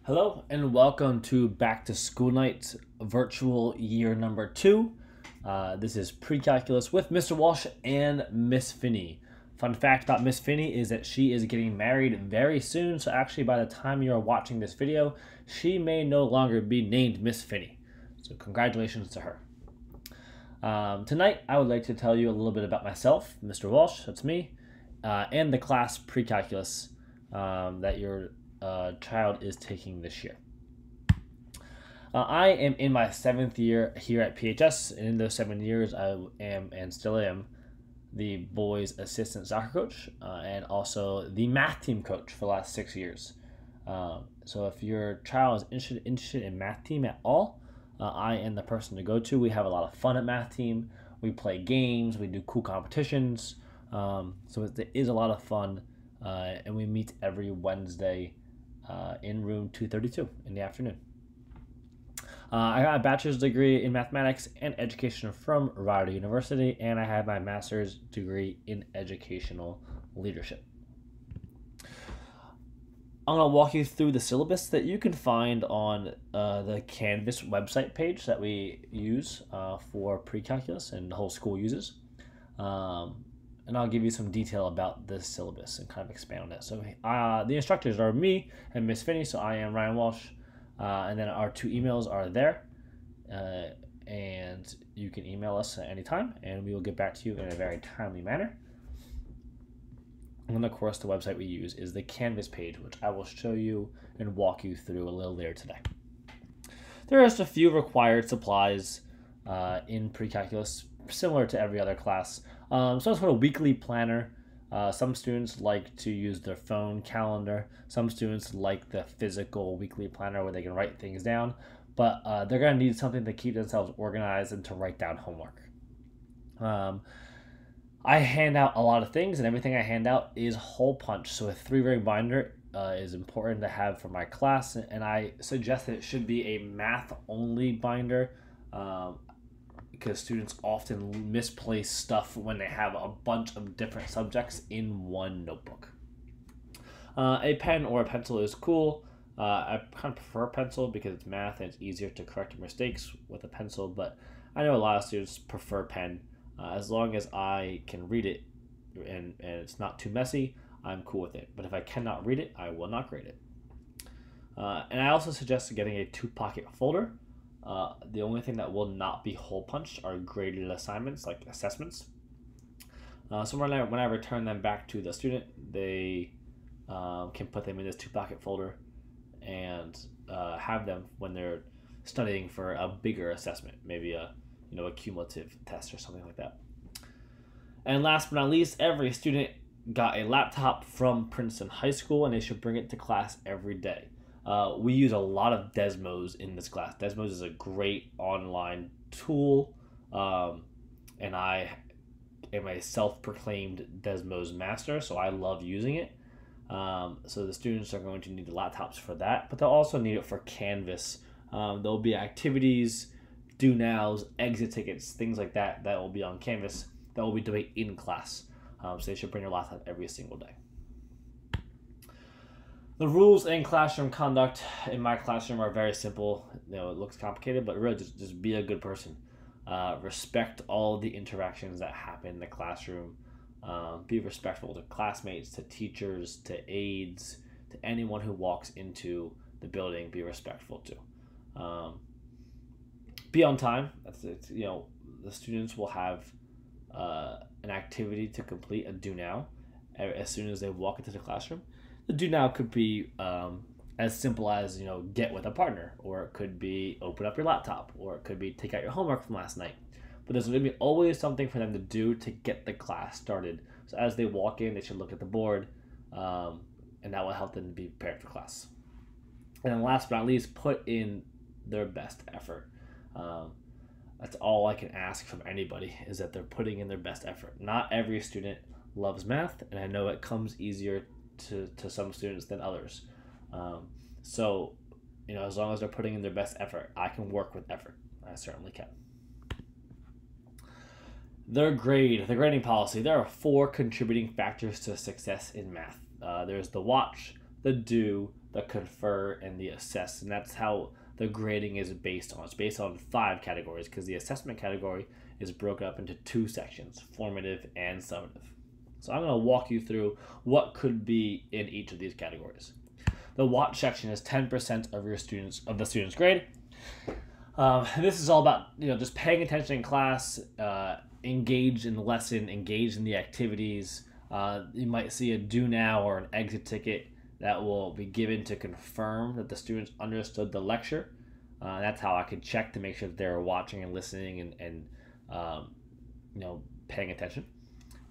Hello and welcome to Back to School Night virtual year number 2. This is pre-calculus with Mr. Walsh and Miss Finney. Fun fact about Miss Finney is that she is getting married very soon, so actually by the time you are watching this video, she may no longer be named Miss Finney. So congratulations to her. Tonight I would like to tell you a little bit about myself, Mr. Walsh, that's me, and the class pre-calculus that your child is taking this year. I am in my 7th year here at PHS, and in those 7 years I am and still am the boys assistant soccer coach and also the math team coach for the last 6 years. So if your child is interested in math team at all, I am the person to go to. We have a lot of fun at math team. We play games, we do cool competitions, so it is a lot of fun, and we meet every Wednesday in room 232 in the afternoon. I got a bachelor's degree in mathematics and education from Rider University, and I have my master's degree in educational leadership. I'm going to walk you through the syllabus that you can find on the Canvas website page that we use for pre-calculus and the whole school uses. And I'll give you some detail about this syllabus and kind of expand on it. So the instructors are me and Miss Finney, so I am Ryan Walsh, and then our 2 emails are there, and you can email us at any time, and we will get back to you in a very timely manner. And then, of course, the website we use is the Canvas page, which I will show you and walk you through a little later today. There are just a few required supplies in pre-calculus, similar to every other class. So it's for a weekly planner. Some students like to use their phone calendar. Some students like the physical weekly planner where they can write things down. But they're going to need something to keep themselves organized and to write down homework. I hand out a lot of things, and everything I hand out is hole punch. So a 3-ring binder is important to have for my class, and I suggest that it should be a math-only binder, because students often misplace stuff when they have a bunch of different subjects in one notebook. A pen or a pencil is cool. I kind of prefer pencil because it's math and it's easier to correct mistakes with a pencil, but I know a lot of students prefer pen. As long as I can read it and it's not too messy, I'm cool with it. But if I cannot read it, I will not grade it. And I also suggest getting a 2-pocket folder. The only thing that will not be hole punched are graded assignments, like assessments. So when I return them back to the student, they can put them in this 2-pocket folder and have them when they're studying for a bigger assessment, maybe a cumulative test or something like that. And last but not least, every student got a laptop from Princeton High School, and they should bring it to class every day. We use a lot of Desmos in this class. Desmos is a great online tool, and I am a self-proclaimed Desmos master, so I love using it. So the students are going to need the laptops for that, but they'll also need it for Canvas. There'll be activities, do nows, exit tickets, things like that will be on Canvas that will be doing in class. So they should bring their laptop every single day. The rules in classroom conduct in my classroom are very simple. It looks complicated, but really just be a good person. Respect all the interactions that happen in the classroom. Be respectful to classmates, to teachers, to aides, to anyone who walks into the building. Be respectful to. Be on time. The students will have an activity to complete, a do now, as soon as they walk into the classroom. The do now could be as simple as get with a partner, or it could be open up your laptop, or it could be take out your homework from last night. But there's going to be always something for them to do to get the class started. So as they walk in, they should look at the board, and that will help them be prepared for class. And then last but not least, put in their best effort. That's all I can ask from anybody, is that they're putting in their best effort. Not every student loves math, and I know it comes easier to some students than others. So as long as they're putting in their best effort, I can work with effort. I certainly can. The grading policy. There are 4 contributing factors to success in math. There's the watch, the do, the confer, and the assess. And that's how the grading is based on. It's based on 5 categories because the assessment category is broken up into 2 sections, formative and summative. So I'm going to walk you through what could be in each of these categories. The watch section is 10% of the student's grade. This is all about just paying attention in class, engage in the lesson, engage in the activities. You might see a do now or an exit ticket that will be given to confirm that the students understood the lecture. That's how I could check to make sure that they're watching and listening and paying attention.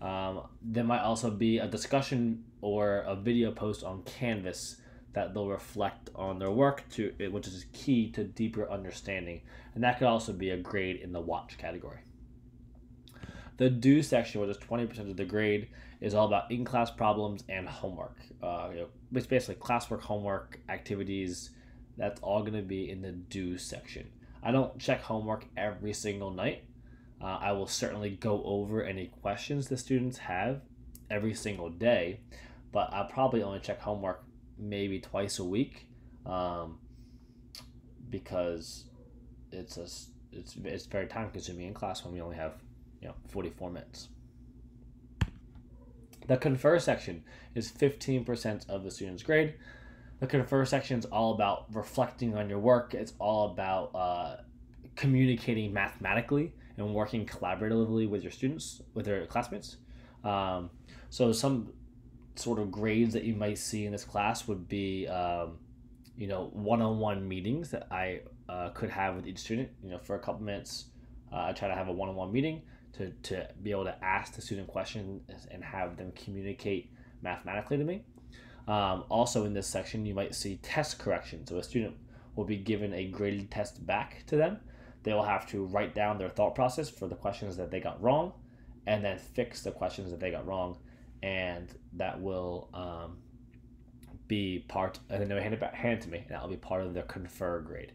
There might also be a discussion or a video post on Canvas that they'll reflect on their work, which is key to deeper understanding. And that could also be a grade in the watch category. The do section, which is 20% of the grade, is all about in-class problems and homework. It's basically classwork, homework, activities. That's all going to be in the do section. I don't check homework every single night. I will certainly go over any questions the students have every single day, but I'll probably only check homework maybe twice a week, because it's very time consuming in class when we only have 44 minutes. The confer section is 15% of the student's grade. The confer section is all about reflecting on your work. It's all about communicating mathematically and working collaboratively with your students, with their classmates. So some sort of grades that you might see in this class would be one-on-one meetings that I could have with each student. For a couple minutes, I try to have a one-on-one meeting to be able to ask the student questions and have them communicate mathematically to me. Also in this section, you might see test correction. So a student will be given a graded test back to them. They will have to write down their thought process for the questions that they got wrong and then fix the questions that they got wrong. And that will be part, and then they'll hand it to me, and that will be part of their confer grade.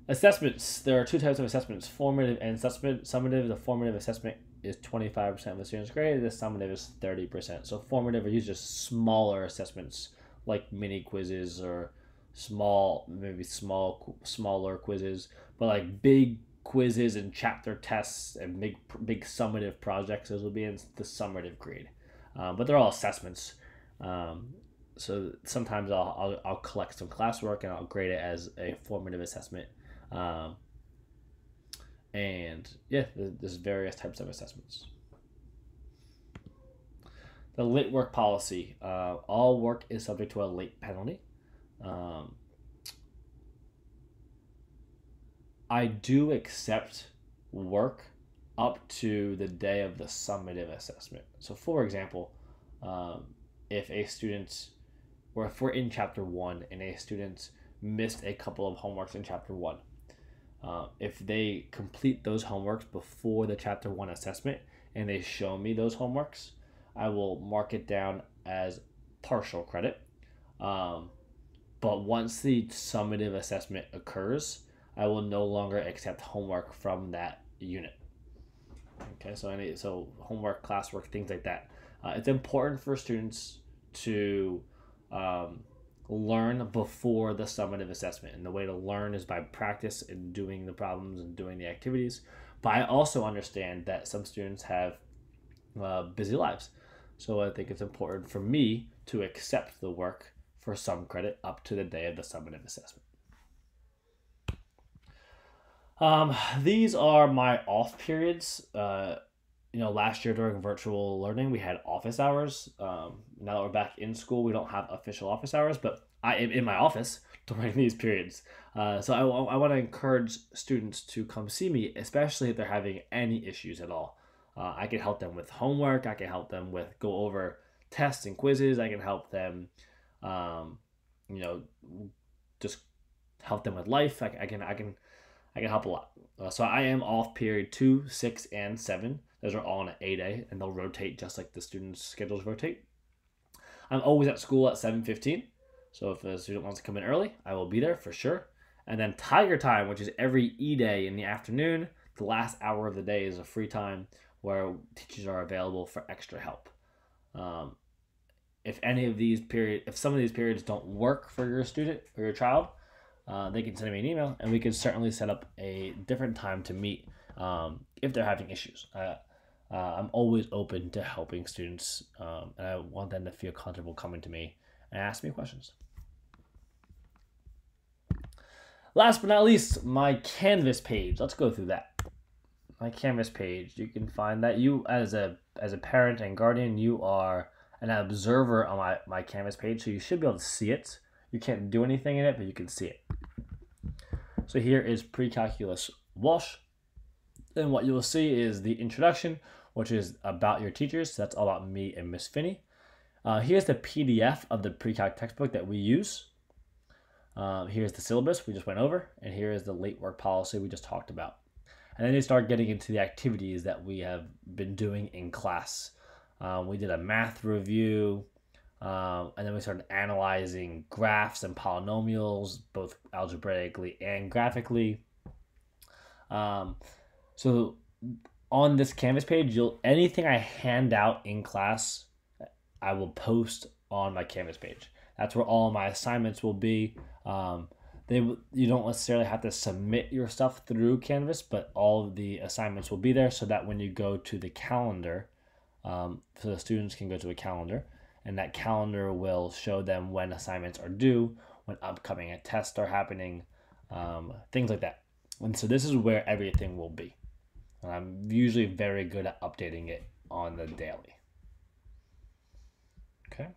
Assessments. There are 2 types of assessments, formative and summative. The formative assessment is 25% of the student's grade. The summative is 30%. So formative are usually just smaller assessments like mini quizzes or smaller quizzes, but like big quizzes and chapter tests and big summative projects, those will be in the summative grade. But they're all assessments. So sometimes I'll collect some classwork and I'll grade it as a formative assessment. And yeah, there's various types of assessments. The late work policy. All work is subject to a late penalty. I do accept work up to the day of the summative assessment. So for example, if a student, or if we're in chapter 1 and a student missed a couple of homeworks in chapter 1, if they complete those homeworks before the chapter 1 assessment and they show me those homeworks, I will mark it down as partial credit. But once the summative assessment occurs, I will no longer accept homework from that unit. Okay, so homework, classwork, things like that. It's important for students to learn before the summative assessment, and the way to learn is by practice and doing the problems and doing the activities. But I also understand that some students have busy lives, so I think it's important for me to accept the work for some credit up to the day of the summative assessment. These are my off periods. Last year during virtual learning, we had office hours. Now that we're back in school, we don't have official office hours, but I am in my office during these periods. So I want to encourage students to come see me, especially if they're having any issues at all. I can help them with homework. I can help them with go over tests and quizzes. I can help them, just help them with life. I can help a lot. So I am off period 2, 6, and 7. Those are all on an A-day, and they'll rotate just like the students' schedules rotate. I'm always at school at 7:15. So if a student wants to come in early, I will be there for sure. And then Tiger Time, which is every E-day in the afternoon, the last hour of the day is a free time where teachers are available for extra help. if any of these if some of these periods don't work for your student or your child, they can send me an email, and we can certainly set up a different time to meet if they're having issues. I'm always open to helping students, and I want them to feel comfortable coming to me and ask me questions. Last but not least, my Canvas page. Let's go through that. My Canvas page. You can find that you, as a parent and guardian, you are an observer on my Canvas page, so you should be able to see it. You can't do anything in it, but you can see it. So here is Pre-Calculus Walsh. And what you will see is the introduction, which is about your teachers. So that's all about me and Miss Finney. Here's the PDF of the Pre-Calc textbook that we use. Here's the syllabus we just went over, and here is the late work policy we just talked about. And then you start getting into the activities that we have been doing in class. We did a math review, and then we started analyzing graphs and polynomials, both algebraically and graphically. So on this Canvas page, anything I hand out in class, I will post on my Canvas page. That's where all my assignments will be. You don't necessarily have to submit your stuff through Canvas, but all of the assignments will be there, so that when you go to the calendar, so the students can go to a calendar, and that calendar will show them when assignments are due, when upcoming tests are happening, things like that. And so this is where everything will be. And I'm usually very good at updating it on the daily. Okay.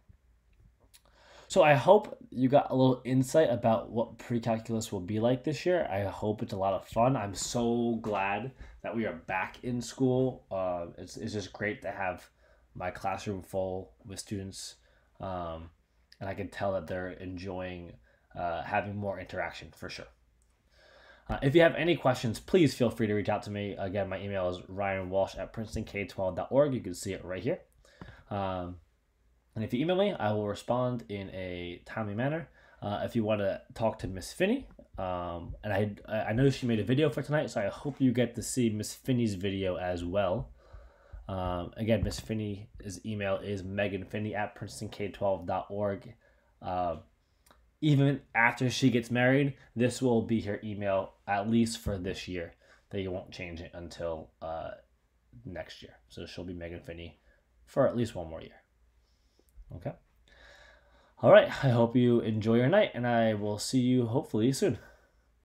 So I hope you got a little insight about what pre-calculus will be like this year. I hope it's a lot of fun. I'm so glad that we are back in school. It's just great to have my classroom full with students, and I can tell that they're enjoying having more interaction for sure. If you have any questions, please feel free to reach out to me. Again, my email is ryanwalsh@princetonkk12.org. You can see it right here. And if you email me, I will respond in a timely manner. If you want to talk to Miss Finney, and I know she made a video for tonight, so I hope you get to see Miss Finney's video as well. Again, Miss Finney's email is meganfinney@princetonkk12.org. Even after she gets married, this will be her email at least for this year. They won't change it until next year. So she'll be Megan Finney for at least one more year. Okay. All right. I hope you enjoy your night, and I will see you hopefully soon.